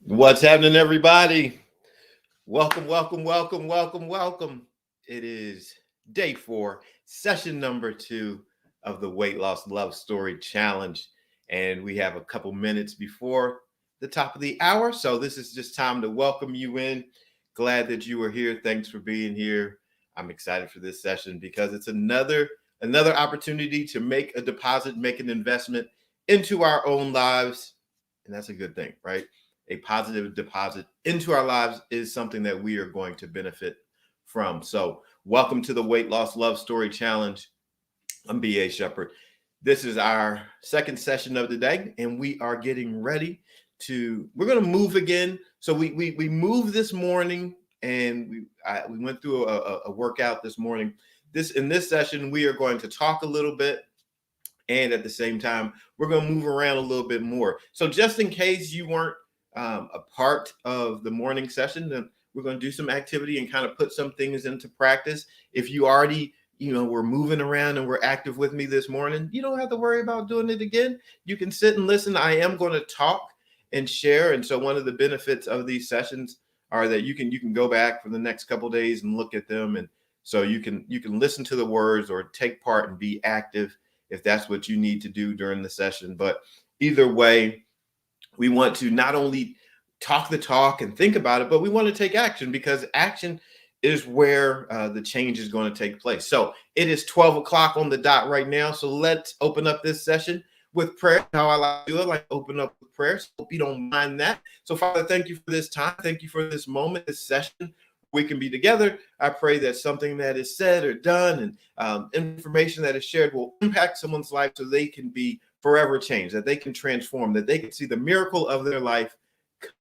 What's happening, everybody? Welcome, welcome, welcome, welcome, welcome. It is day 4, session number 2 of the Weight Loss Love Story Challenge. And we have a couple minutes before the top of the hour. So this is just time to welcome you in. Glad that you are here. Thanks for being here. I'm excited for this session because it's another opportunity to make a deposit, make an investment into our own lives. And that's a good thing, right? A positive deposit into our lives is something that we are going to benefit from. So, welcome to the Weight Loss Love Story Challenge. I'm B.A. Shepherd. This is our second session of the day, and we are getting ready we're going to move again. So, we moved this morning, and we went through a workout this morning. In this session, we are going to talk a little bit, and at the same time, we're going to move around a little bit more. So, just in case you weren't a part of the morning session, then we're going to do some activity and kind of put some things into practice. If you already, we're moving around and we're active with me this morning, you don't have to worry about doing it again. You can sit and listen. I am going to talk and share. And so one of the benefits of these sessions are that you can go back for the next couple of days and look at them. And so you can listen to the words or take part and be active if that's what you need to do during the session. But either way, we want to not only talk the talk and think about it, but we want to take action, because action is where the change is going to take place. So it is 12 o'clock on the dot right now. So let's open up this session with prayer. How I like to do it, like open up with prayer. So hope you don't mind that. So Father, thank you for this time. Thank you for this moment, this session. We can be together. I pray that something that is said or done and information that is shared will impact someone's life so they can be forever changed, that they can transform, that they can see the miracle of their life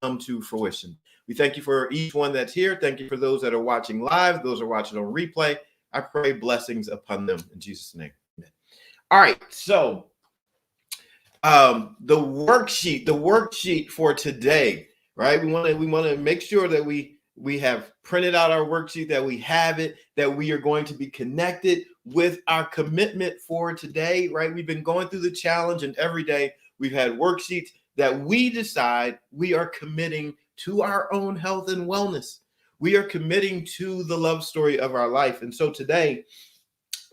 come to fruition. We thank you for each one that's here. Thank you for those that are watching live, those are watching on replay. I pray blessings upon them in Jesus' name. Amen. All right, so the worksheet for today, right? We want to make sure that we have printed out our worksheet, that we have it, that we are going to be connected with our commitment for today, right? We've been going through the challenge, and every day we've had worksheets that we decide we are committing to our own health and wellness. We are committing to the love story of our life. And so today,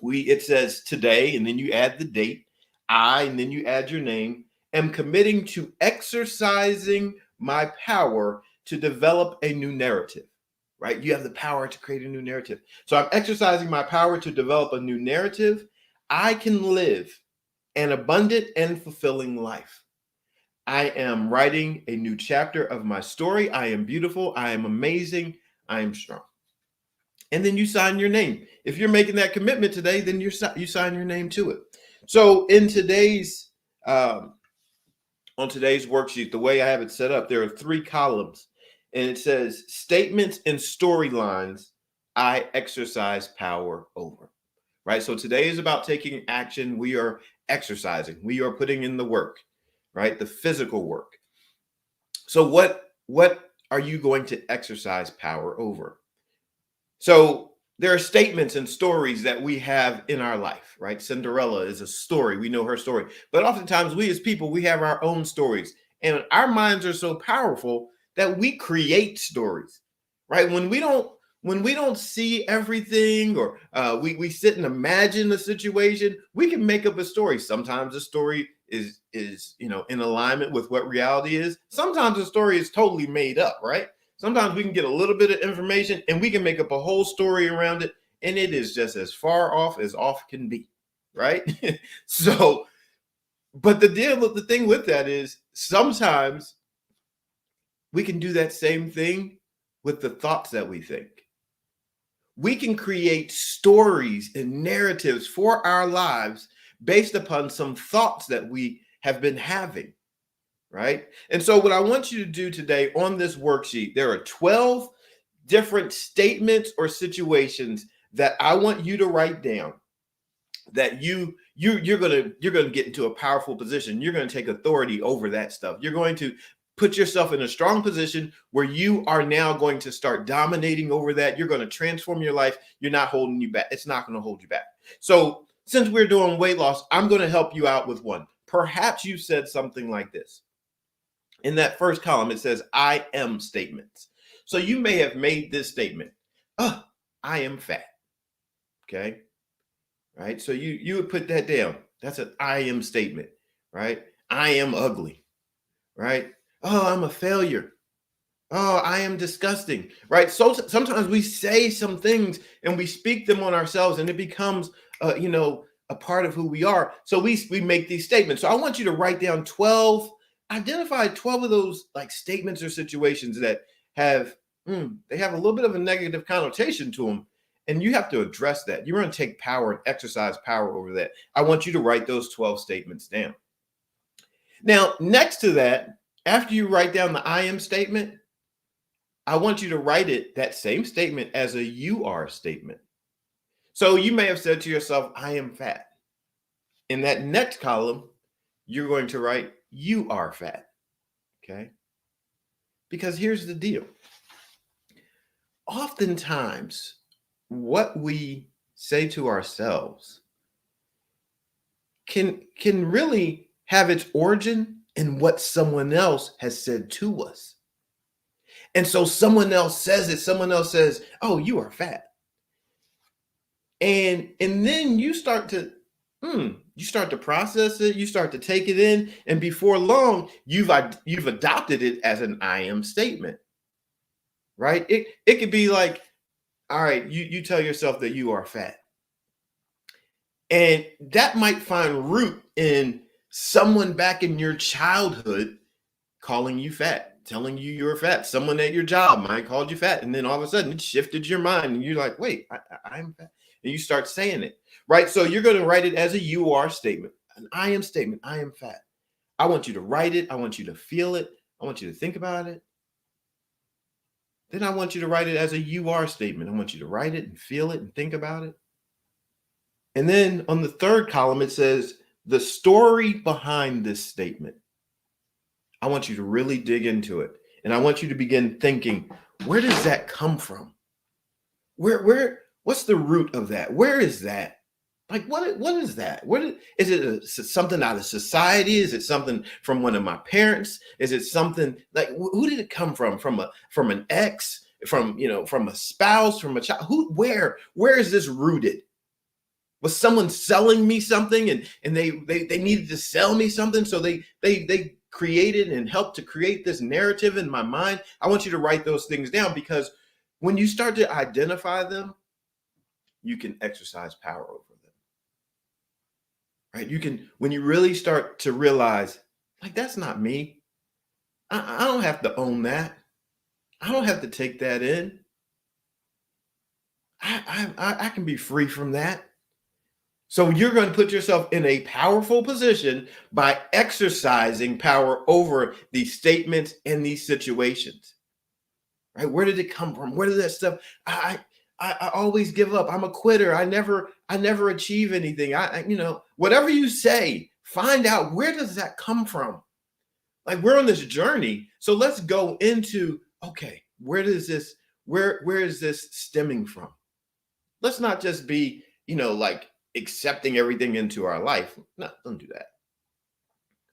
it says today, and then you add the date, and then you add your name, am committing to exercising my power to develop a new narrative, right? You have the power to create a new narrative. So I'm exercising my power to develop a new narrative. I can live an abundant and fulfilling life. I am writing a new chapter of my story. I am beautiful. I am amazing. I am strong. And then you sign your name. If you're making that commitment today, then you sign your name to it. So in on today's worksheet, the way I have it set up, there are 3 columns, and it says statements and storylines I exercise power over, right? So today is about taking action. We are exercising. We are putting in the work, right? The physical work. So what are you going to exercise power over? So there are statements and stories that we have in our life, right? Cinderella is a story. We know her story. But oftentimes we as people, we have our own stories. And our minds are so powerful that we create stories, right? When we don't see everything, or we sit and imagine a situation, we can make up a story. Sometimes the story is in alignment with what reality is. Sometimes the story is totally made up, right? Sometimes we can get a little bit of information and we can make up a whole story around it, and it is just as far off as off can be, right? So, but the thing with that is sometimes we can do that same thing with the thoughts that we think. We can create stories and narratives for our lives based upon some thoughts that we have been having. Right? And so what I want you to do today on this worksheet, there are 12 different statements or situations that I want you to write down, that you're going to get into a powerful position. You're going to take authority over that stuff. You're going to put yourself in a strong position where you are now going to start dominating over that. You're going to transform your life. You're not holding you back. It's not going to hold you back. So since we're doing weight loss, I'm going to help you out with one. Perhaps you said something like this. In that first column, it says I am statements. So you may have made this statement, oh, I am fat. Okay. Right. So you would put that down. That's an I am statement, right? I am ugly, right? Oh, I'm a failure. Oh, I am disgusting, right? So sometimes we say some things and we speak them on ourselves, and it becomes, a part of who we are. So we make these statements. So I want you to write down identify 12 of those like statements or situations that have they have a little bit of a negative connotation to them, and you have to address that. You're going to take power and exercise power over that. I want you to write those 12 statements down. Now, next to that, after you write down the I am statement, I want you to write that same statement as a you are statement. So you may have said to yourself, I am fat. In that next column, you're going to write, you are fat. Okay. Because here's the deal. Oftentimes, what we say to ourselves can really have its origin in what someone else has said to us. And so someone else says it, someone else says, oh, you are fat. And then you start to process it, you start to take it in, and before long, you've adopted it as an I am statement. Right? It could be like, all right, you tell yourself that you are fat. And that might find root in someone back in your childhood calling you fat, telling you you're fat. Someone at your job might called you fat, and then all of a sudden it shifted your mind, and you're like, wait, I'm fat. And you start saying it, right? So you're going to write it as a you are statement, an I am statement. I am fat. I want you to write it. I want you to feel it. I want you to think about it. Then I want you to write it as a you are statement. I want you to write it and feel it and think about it. And then on the third column, it says the story behind this statement. I want you to really dig into it. And I want you to begin thinking, where does that come from? What's the root of that? Where is that? Like, what is that? Is it something out of society? Is it something from one of my parents? Is it something like, who did it come from? From an ex, from a spouse, from a child? Where is this rooted? Was someone selling me something and they needed to sell me something? So they created and helped to create this narrative in my mind. I want you to write those things down, because when you start to identify them, you can exercise power over them. Right? When you really start to realize, like, that's not me. I don't have to own that. I don't have to take that in. I can be free from that. So you're going to put yourself in a powerful position by exercising power over these statements and these situations. Right? Where did it come from? Where did that stuff? I always give up. I'm a quitter. I never achieve anything. Whatever you say, find out, where does that come from? Like, we're on this journey. So let's go into, okay, where is this stemming from? Let's not just be, like, accepting everything into our life. No, don't do that.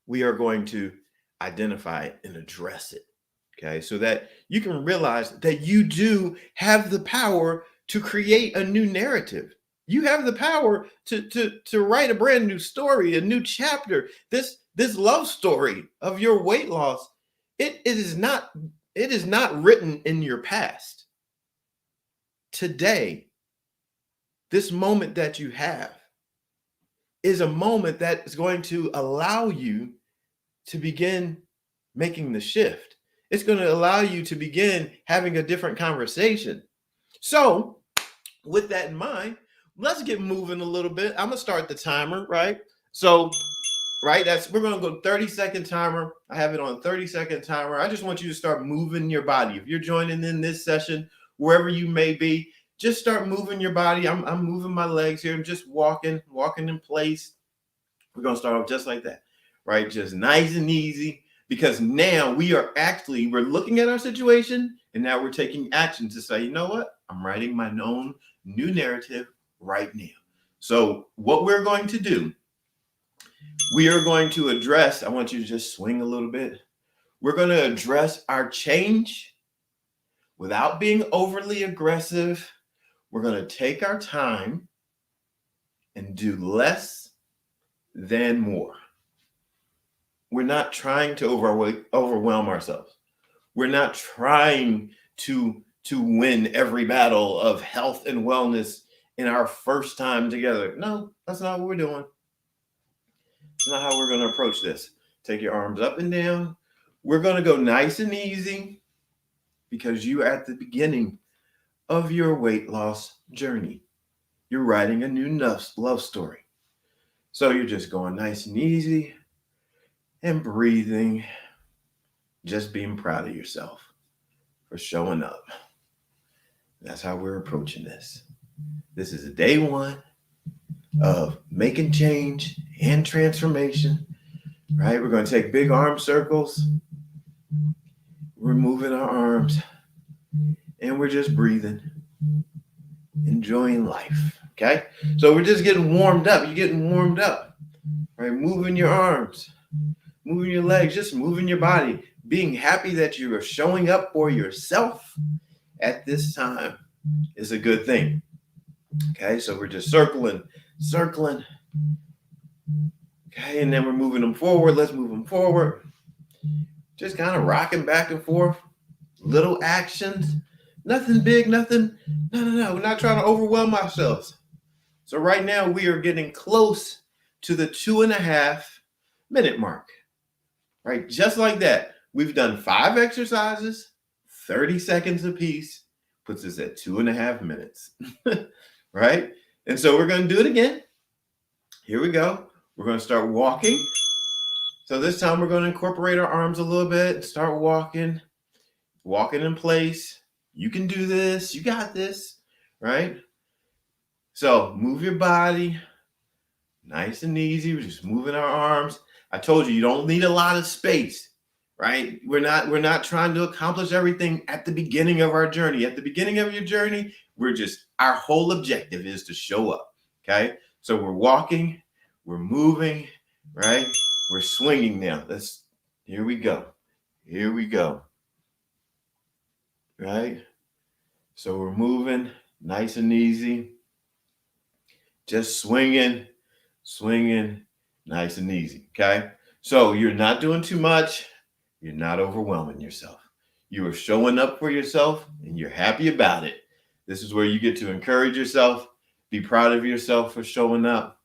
We are going to identify it and address it. Okay, so that you can realize that you do have the power to create a new narrative. You have the power to write a brand new story, a new chapter. This love story of your weight loss, it is not written in your past. Today, this moment that you have is a moment that is going to allow you to begin making the shift. It's going to allow you to begin having a different conversation. So, with that in mind, let's get moving a little bit. I'm going to start the timer, right? So, right, we're going to go 30-second timer. I have it on 30-second timer. I just want you to start moving your body. If you're joining in this session, wherever you may be, just start moving your body. I'm moving my legs here. I'm just walking in place. We're going to start off just like that, right? Just nice and easy, because now we're looking at our situation, and now we're taking action to say, you know what? I'm writing my own new narrative right now. So what we're going to do, we are going to address, I want you to just swing a little bit. We're going to address our change without being overly aggressive. We're going to take our time and do less than more. We're not trying to overwhelm ourselves. We're not trying to win every battle of health and wellness in our first time together. No, that's not what we're doing. That's not how we're going to approach this. Take your arms up and down. We're going to go nice and easy because you are at the beginning of your weight loss journey. You're writing a new love story. So you're just going nice and easy and breathing, just being proud of yourself for showing up. That's how we're approaching this. This is day one of making change and transformation, right? We're going to take big arm circles. We're moving our arms and we're just breathing, enjoying life, okay? So we're just getting warmed up. You're getting warmed up, right? Moving your arms, moving your legs, just moving your body, being happy that you are showing up for yourself at this time is a good thing. Okay, so we're just circling. Okay, and then we're moving them forward. Let's move them forward. Just kind of rocking back and forth. Little actions. Nothing big, nothing. No. We're not trying to overwhelm ourselves. So right now we are getting close to the 2.5 minute mark. Right, just like that. We've done 5 exercises, 30 seconds apiece, puts us at 2.5 minutes. Right? And so we're going to do it again. Here we go. We're going to start walking. So this time we're going to incorporate our arms a little bit, start walking in place. You can do this. You got this, right? So move your body nice and easy. We're just moving our arms. I told you, you don't need a lot of space, right? We're not trying to accomplish everything at the beginning of our journey. At the beginning of your journey, our whole objective is to show up, okay? So we're walking, we're moving, right? We're swinging now. Here we go. Right? So we're moving nice and easy. Just swinging, nice and easy, okay? So you're not doing too much. You're not overwhelming yourself. You are showing up for yourself and you're happy about it. This is where you get to encourage yourself, be proud of yourself for showing up,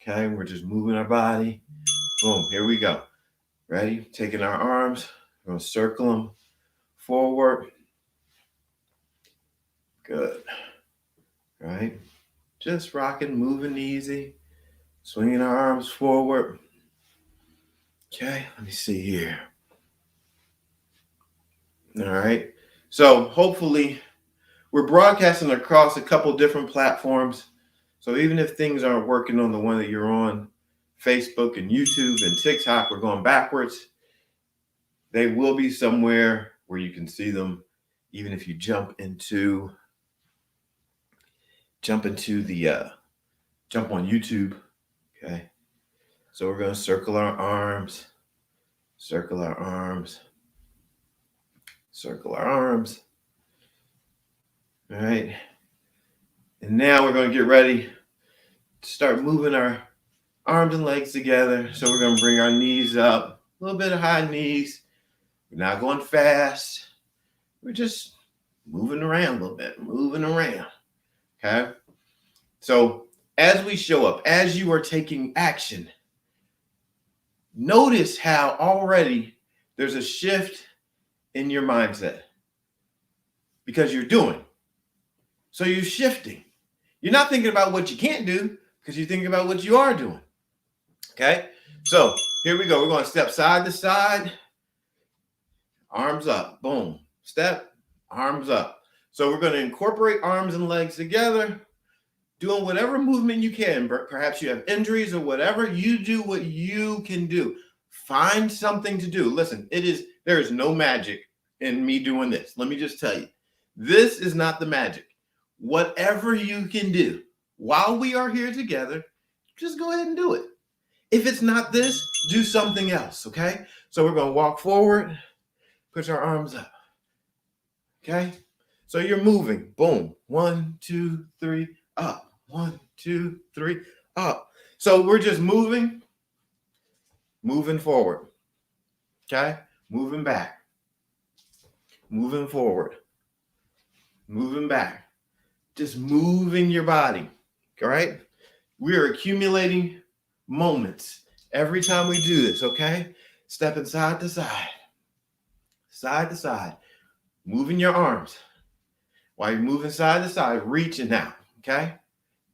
okay? We're just moving our body. Boom, here we go. Ready? Taking our arms, we're going to circle them forward. Good. Right? Just rocking, moving easy, swinging our arms forward. Okay, let me see here. All right. So hopefully we're broadcasting across a couple different platforms. So even if things aren't working on the one that you're on, Facebook and YouTube and TikTok, we're going backwards. They will be somewhere where you can see them, even if you jump on YouTube. Okay. So we're going to circle our arms. All right. And now we're going to get ready to start moving our arms and legs together. So we're going to bring our knees up, a little bit of high knees. We're not going fast. We're just moving around a little bit, Okay. So as we show up, as you are taking action, notice how already there's a shift in your mindset because you're doing. So you're shifting. You're not thinking about what you can't do because you're thinking about what you are doing. Okay? So here we go. We're going to step side to side, arms up. Boom. Step, arms up. So we're going to incorporate arms and legs together, doing whatever movement you can. Perhaps you have injuries or whatever. You do what you can do. Find something to do. Listen, there is no magic in me doing this. Let me just tell you, this is not the magic. Whatever you can do while we are here together, just go ahead and do it. If it's not this, do something else, okay? So we're going to walk forward. Put your arms up. Okay? So you're moving. Boom. 1, 2, 3, up. 1, 2, 3, up. So we're just moving forward. Okay? Moving back. Moving forward. Moving back. Just moving your body. All right? We are accumulating moments every time we do this, okay? Stepping side to side. Side to side. Moving your arms. While you're moving side to side, reaching out, okay?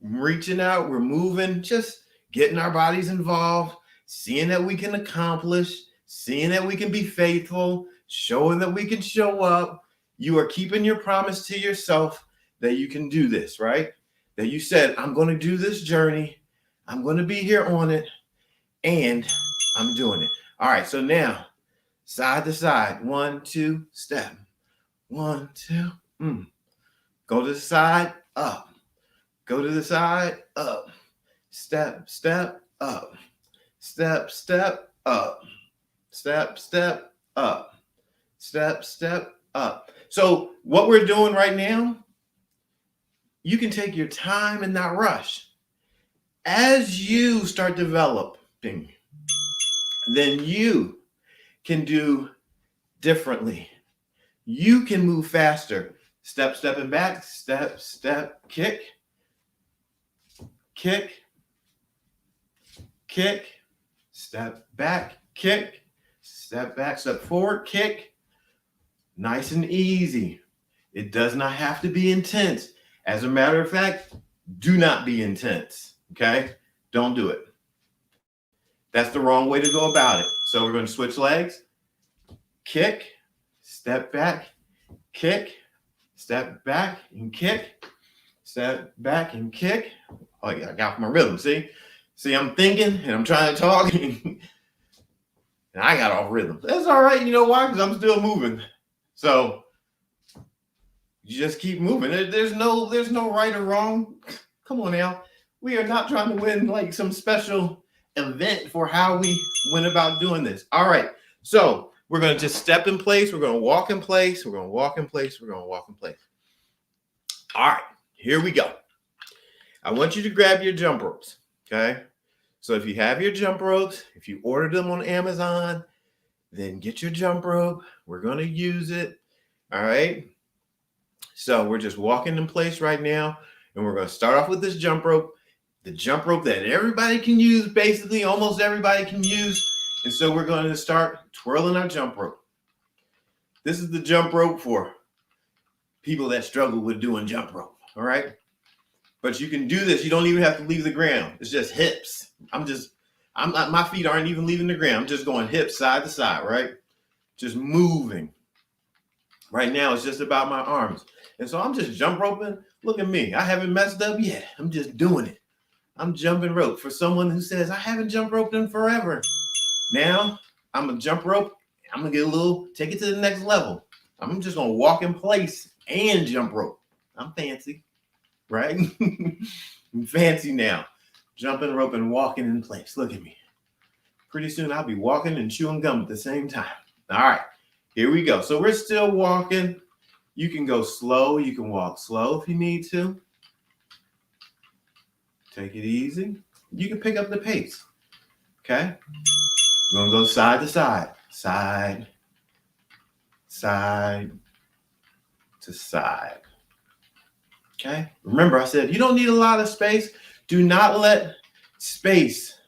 Reaching out, we're moving, just getting our bodies involved, seeing that we can accomplish, seeing that we can be faithful, showing that we can show up. You are keeping your promise to yourself that you can do this, right? That you said, I'm going to do this journey. I'm going to be here on it, and I'm doing it. All right, so now, side to side, 1, 2, step. 1, 2, Go to the side, up. Go to the side, up. Step, step, up. Step, step, up. Step, step, up. Step, step, up. So what we're doing right now, you can take your time and not rush. As you start developing, then you can do differently. You can move faster. Step, stepping back, step, step, kick, kick, kick, step back, kick, step back, step forward, kick. Nice and easy. It does not have to be intense. As a matter of fact, do not be intense, okay? Don't do it. That's the wrong way to go about it. So we're going to switch legs, kick, step back, kick, step back and kick, step back and kick. Oh, yeah, I got my rhythm, see? See, I'm thinking and I'm trying to talk and I got off rhythm. That's all right, you know why? Because I'm still moving. So you just keep moving. There's no right or wrong. Come on now. We are not trying to win like some special event for how we went about doing this. All right. So we're going to just step in place. We're going to walk in place. We're going to walk in place. We're going to walk in place. All right. Here we go. I want you to grab your jump ropes. Okay. So if you have your jump ropes, if you ordered them on Amazon, then get your jump rope. We're going to use it. All right. So we're just walking in place right now. And we're going to start off with this jump rope. The jump rope that everybody can use, basically almost everybody can use. And so we're going to start twirling our jump rope. This is the jump rope for people that struggle with doing jump rope. All right. But you can do this. You don't even have to leave the ground. It's just hips. My feet aren't even leaving the ground. I'm just going hips side to side, right? Just moving. Right now, it's just about my arms. And so I'm just jump roping. Look at me. I haven't messed up yet. I'm just doing it. I'm jumping rope. For someone who says, I haven't jump roped in forever. Now, I'm going to jump rope. I'm going to take it to the next level. I'm just going to walk in place and jump rope. I'm fancy, right? I'm fancy now. Jumping rope and walking in place. Look at me. Pretty soon, I'll be walking and chewing gum at the same time. All right, here we go. So we're still walking. You can go slow. You can walk slow if you need to. Take it easy. You can pick up the pace. Okay? We're going to go side to side. Side, side to side. Okay? Remember, I said you don't need a lot of space. Do not let space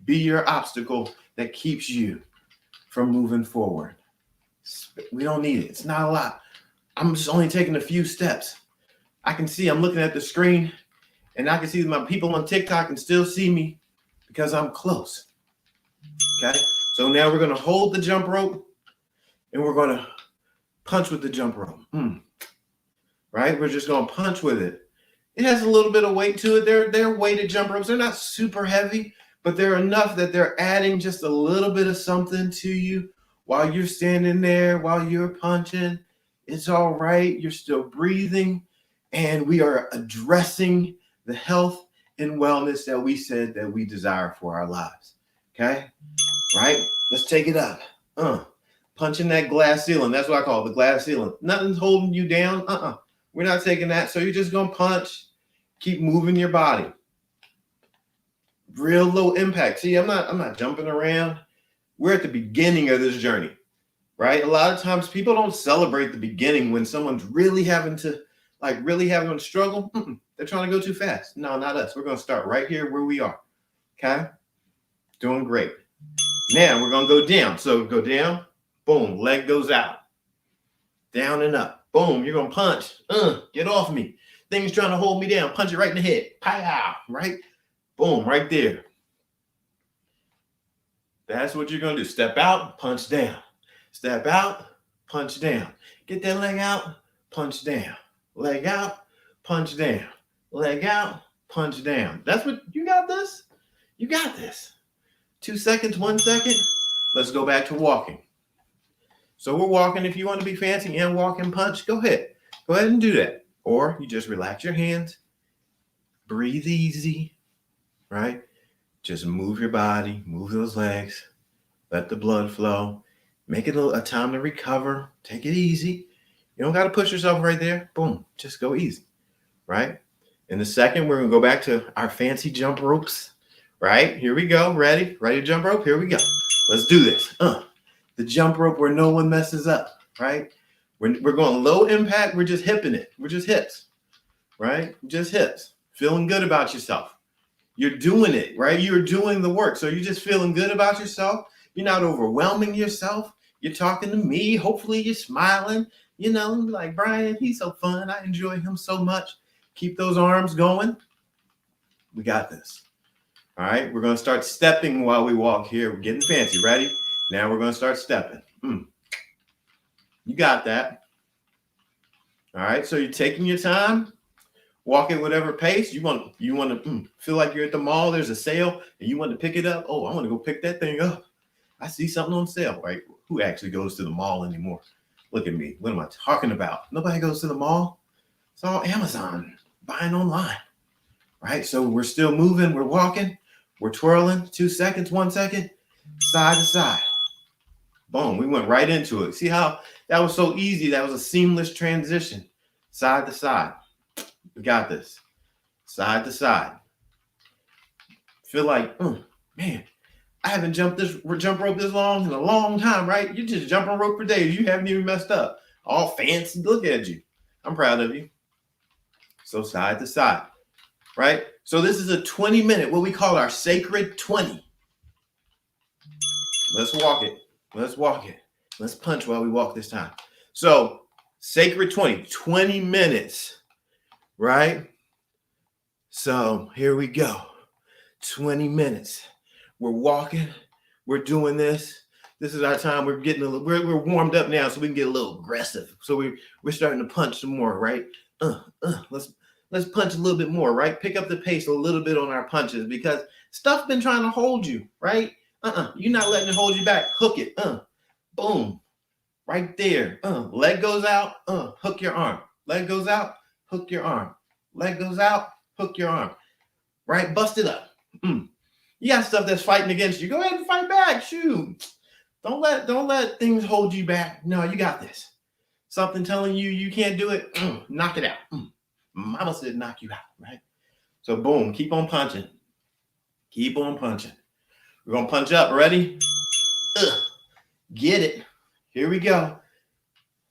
be your obstacle that keeps you from moving forward. We don't need it. It's not a lot. I'm just only taking a few steps. I can see I'm looking at the screen and I can see my people on TikTok can still see me because I'm close. Okay? So now we're going to hold the jump rope and we're going to punch with the jump rope. Right? We're just going to punch with it. It has a little bit of weight to it. They're weighted jump ropes. They're not super heavy, but they're enough that they're adding just a little bit of something to you while you're standing there, while you're punching. It's all right. You're still breathing. And we are addressing the health and wellness that we said that we desire for our lives. Okay? Right? Let's take it up. Punching that glass ceiling. That's what I call it, the glass ceiling. Nothing's holding you down. We're not taking that. So you're just going to punch. Keep moving your body. Real low impact. See, I'm not jumping around. We're at the beginning of this journey, right? A lot of times people don't celebrate the beginning when someone's really having to struggle. They're trying to go too fast. No, not us. We're going to start right here where we are. Okay? Doing great. Now we're going to go down. So go down. Boom. Leg goes out. Down and up. Boom. You're going to punch. Get off me. Things trying to hold me down. Punch it right in the head. Pow. Right? Boom. Right there. That's what you're going to do. Step out. Punch down. Step out. Punch down. Get that leg out. Punch down. Leg out. Punch down. Leg out. Punch down. That's what you got this. You got this. 2 seconds, 1 second. Let's go back to walking. So we're walking. If you want to be fancy and walk and punch, go ahead. Go ahead and do that. Or you just relax your hands. Breathe easy, right? Just move your body, move those legs, let the blood flow. Make it a time to recover. Take it easy. You don't got to push yourself right there. Boom, just go easy, right? In a second, we're going to go back to our fancy jump ropes, right? Here we go. Ready? Ready to jump rope? Here we go. Let's do this. The jump rope where no one messes up, right? We're going low impact. We're just hipping it. We're just hips, right? Just hips. Feeling good about yourself. You're doing it, right? You're doing the work. So you're just feeling good about yourself. You're not overwhelming yourself. You're talking to me. Hopefully you're smiling. Like, Brian, he's so fun. I enjoy him so much. Keep those arms going. We got this. All right. We're going to start stepping while we walk here. We're getting fancy. Ready? Now we're going to start stepping. You got that. All right. So you're taking your time. Walk at whatever pace you want to feel like you're at the mall. There's a sale and you want to pick it up. Oh, I want to go pick that thing up. I see something on sale, right? Who actually goes to the mall anymore? Look at me. What am I talking about? Nobody goes to the mall. It's all Amazon, buying online, right? So we're still moving. We're walking. We're twirling. 2 seconds, 1 second, side to side. Boom. We went right into it. See how that was so easy? That was a seamless transition. Side to side. We got this. Side to side. Feel like, man, I haven't jumped jump rope this long in a long time, right? You just jumping rope for days. You haven't even messed up. All fancy. Look at you. I'm proud of you. So side to side, right? So this is a 20-minute, what we call our sacred 20. Let's walk it. Let's walk it. Let's punch while we walk this time. So sacred 20 minutes. Right? So here we go. 20 minutes. We're walking. We're doing this. This is our time. We're getting we're warmed up now, so we can get a little aggressive. So we're starting to punch some more, right? Let's punch a little bit more, right? Pick up the pace a little bit on our punches because stuff's been trying to hold you, right? You're not letting it hold you back. Hook it. Boom. Right there. Leg goes out. Hook your arm. Leg goes out. Hook your arm. Leg goes out, hook your arm. Right? Bust it up. You got stuff that's fighting against you. Go ahead and fight back. Shoot. Don't let things hold you back. No, you got this. Something telling you can't do it. Knock it out. Mama said knock you out, right? So boom, keep on punching. Keep on punching. We're going to punch up. Ready? Get it. Here we go.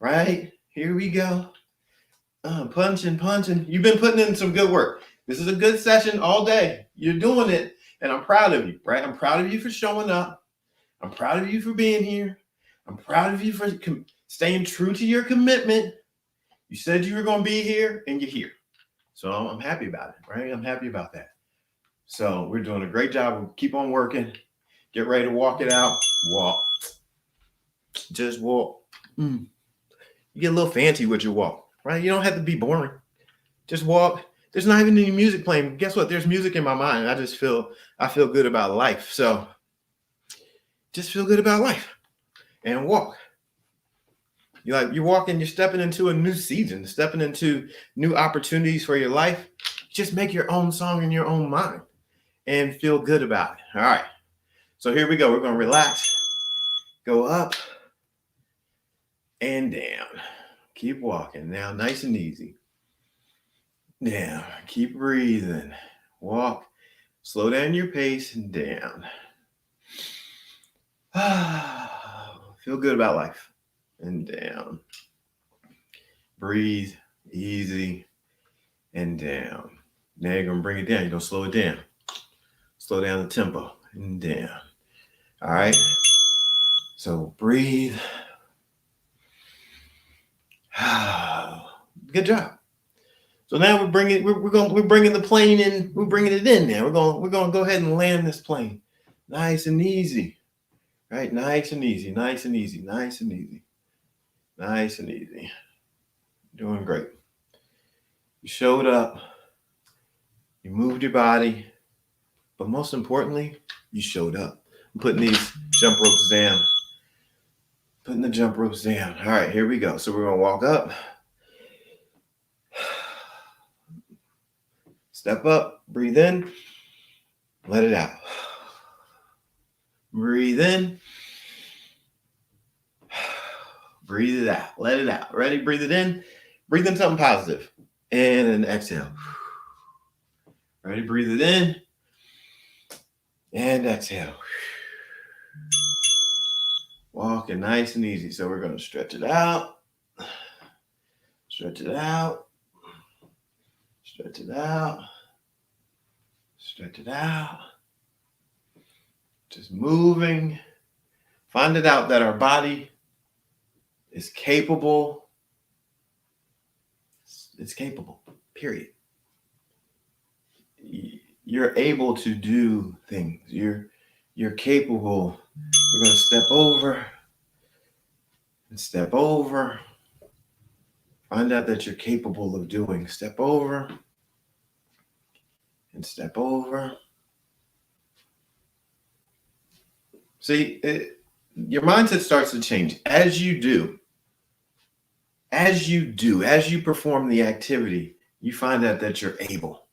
Right? Here we go. Punching. You've been putting in some good work. This is a good session all day. You're doing it, and I'm proud of you, right? I'm proud of you for showing up. I'm proud of you for being here. I'm proud of you for staying true to your commitment. You said you were going to be here, and you're here. So I'm happy about it, right? I'm happy about that. So we're doing a great job. Keep on working. Get ready to walk it out. Walk. Just walk. You get a little fancy with your walk. Right? You don't have to be boring. Just walk. There's not even any music playing. Guess what? There's music in my mind. I feel good about life. So just feel good about life and walk. You're walking, you're stepping into a new season, stepping into new opportunities for your life. Just make your own song in your own mind and feel good about it. All right. So here we go. We're going to relax, go up, and down. Keep walking now, nice and easy. Down. Keep breathing. Walk. Slow down your pace and down. Feel good about life. And down. Breathe. Easy. And down. Now you're going to bring it down. You're going to slow it down. Slow down the tempo. And down. All right. So breathe. Good job. So now we're bringing the plane in. We're bringing it in now. We're going to go ahead and land this plane, nice and easy, right? Nice and easy, nice and easy, nice and easy, nice and easy. Doing great. You showed up. You moved your body, but most importantly, you showed up. I'm putting these jump ropes down. Putting the jump ropes down. All right, here we go. So we're gonna walk up. Step up, breathe in, let it out. Breathe in, breathe it out, let it out. Ready? Breathe it in, breathe in something positive, and then exhale. Ready? Breathe it in, and exhale. Walking nice and easy. So we're going to stretch it out, stretch it out, stretch it out, stretch it out. Just moving. Find it out that our body is capable. It's capable, period. You're able to do things. You're capable. We're going to step over and step over. Find out that you're capable of doing. Step over and step over. See, your mindset starts to change as you do. As you perform the activity, you find out that you're able,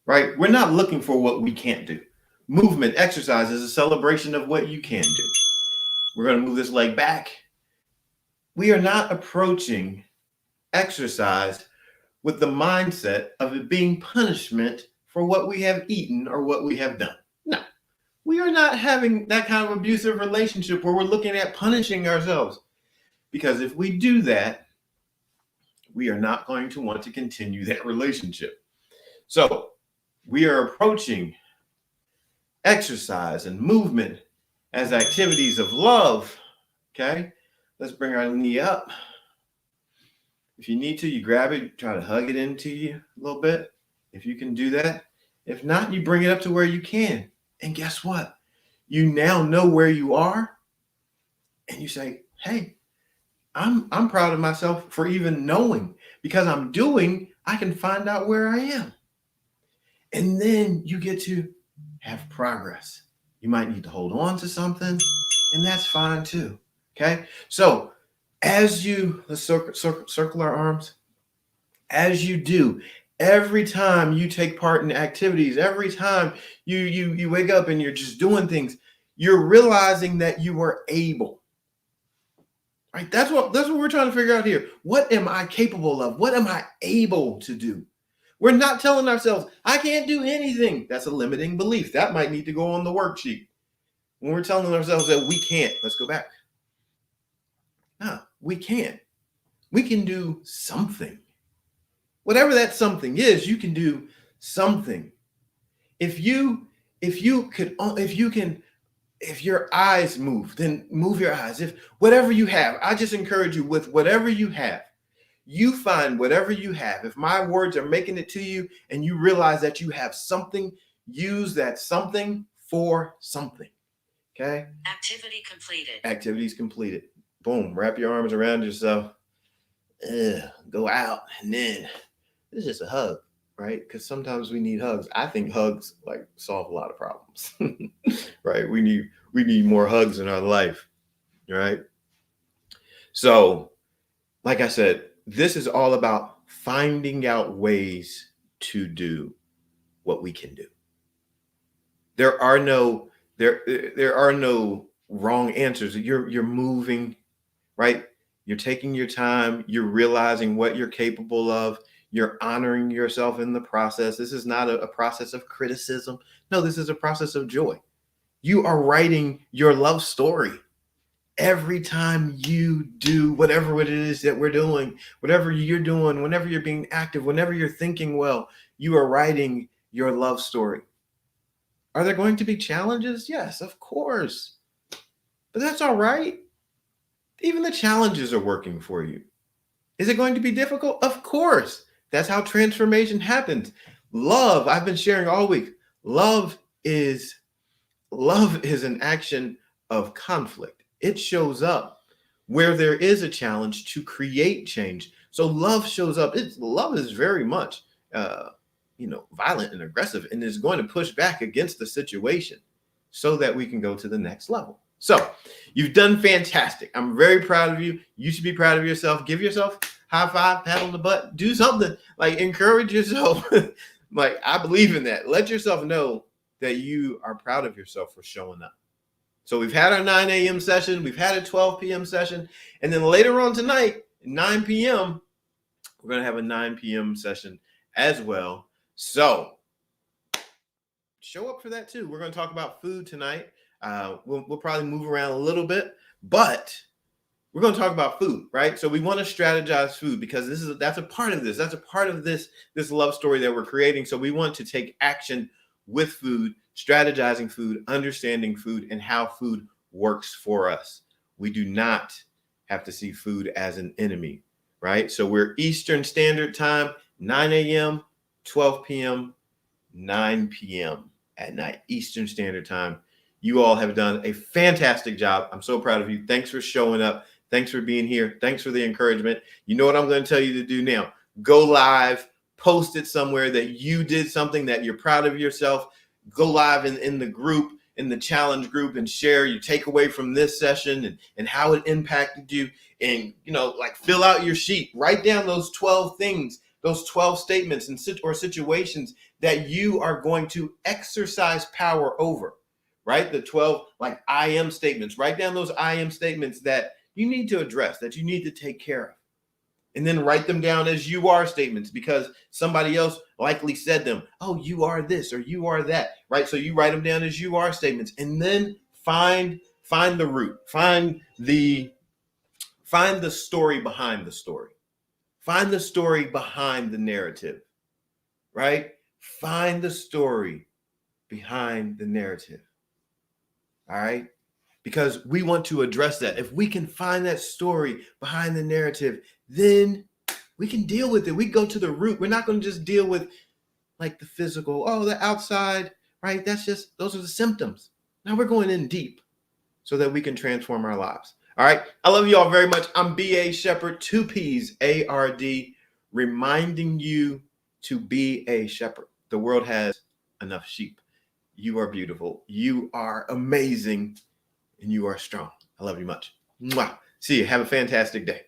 right? We're not looking for what we can't do. Movement, exercise is a celebration of what you can do. We're going to move this leg back. We are not approaching exercise with the mindset of it being punishment for what we have eaten or what we have done. No, we are not having that kind of abusive relationship where we're looking at punishing ourselves. Because if we do that, we are not going to want to continue that relationship. So we are approaching exercise and movement as activities of love. Okay, let's bring our knee up. If you need to, you grab it, try to hug it into you a little bit, if you can do that. If not, you bring it up to where you can. And guess what? You now know where you are, and you say, hey, I'm proud of myself for even knowing, because I'm doing, I can find out where I am. And then you get to have progress. You might need to hold on to something, and that's fine too. Okay. So as you, let's circle our arms. As you do, every time you take part in activities, every time you wake up and you're just doing things, you're realizing that you are able. Right? That's what we're trying to figure out here. What am I capable of? What am I able to do? We're not telling ourselves, I can't do anything. That's a limiting belief. That might need to go on the worksheet. When we're telling ourselves that we can't, let's go back. No, we can't. We can do something. Whatever that something is, you can do something. If your eyes move, then move your eyes. If whatever you have, I just encourage you with whatever you have, you find whatever you have. If my words are making it to you and you realize that you have something, use that something for something. Okay? Activity completed. Activity's completed. Boom. Wrap your arms around yourself. Go out, and then it's just a hug, right? Because sometimes we need hugs. I think hugs like solve a lot of problems. Right? We need more hugs in our life, right? So, like I said, this is all about finding out ways to do what we can do. There are no wrong answers. You're moving, right? You're taking your time. You're realizing what you're capable of. You're honoring yourself in the process. This is not a process of criticism. No, this is a process of joy. You are writing your love story. Every time you do whatever it is that we're doing, whatever you're doing, whenever you're being active, whenever you're thinking well, you are writing your love story. Are there going to be challenges? Yes, of course. But that's all right. Even the challenges are working for you. Is it going to be difficult? Of course. That's how transformation happens. Love, I've been sharing all week. Love is an action of conflict. It shows up where there is a challenge to create change. So love shows up. Love is very much violent and aggressive, and is going to push back against the situation so that we can go to the next level. So you've done fantastic. I'm very proud of you. You should be proud of yourself. Give yourself high five, pat on the butt, do something, like encourage yourself. Like, I believe in that. Let yourself know that you are proud of yourself for showing up. So we've had our 9 a.m. session, we've had a 12 p.m. session, and then later on tonight, 9 p.m., we're going to have a 9 p.m. session as well. So show up for that too. We're going to talk about food tonight. We'll probably move around a little bit, but we're going to talk about food, right? So we want to strategize food because that's a part of this. That's a part of this love story that we're creating. So we want to take action with food, strategizing food, understanding food, and how food works for us. We do not have to see food as an enemy, right? So we're Eastern Standard Time, 9 a.m., 12 p.m., 9 p.m. at night, Eastern Standard Time. You all have done a fantastic job. I'm so proud of you. Thanks for showing up. Thanks for being here. Thanks for the encouragement. You know what I'm going to tell you to do now. Go live, post it somewhere that you did something that you're proud of yourself. Go live in the group, in the challenge group, and share your takeaway from this session and how it impacted you. And, like, fill out your sheet. Write down those 12 things, those 12 statements or situations that you are going to exercise power over, right? The 12, like, I am statements. Write down those I am statements that you need to address, that you need to take care of. And then write them down as you are statements because somebody else likely said them. Oh, you are this or you are that, right? So you write them down as you are statements, and then find the root, find the story behind the story. Find the story behind the narrative, right? Find the story behind the narrative. All right? Because we want to address that. If we can find that story behind the narrative, then we can deal with it. We go to the root. We're not going to just deal with, like, the physical, the outside, right? Those are the symptoms. Now we're going in deep so that we can transform our lives. All right. I love you all very much. I'm B.A. Shepherd, 2 P's, A-R-D, reminding you to be a shepherd. The world has enough sheep. You are beautiful. You are amazing. And you are strong. I love you much. Mwah. See you. Have a fantastic day.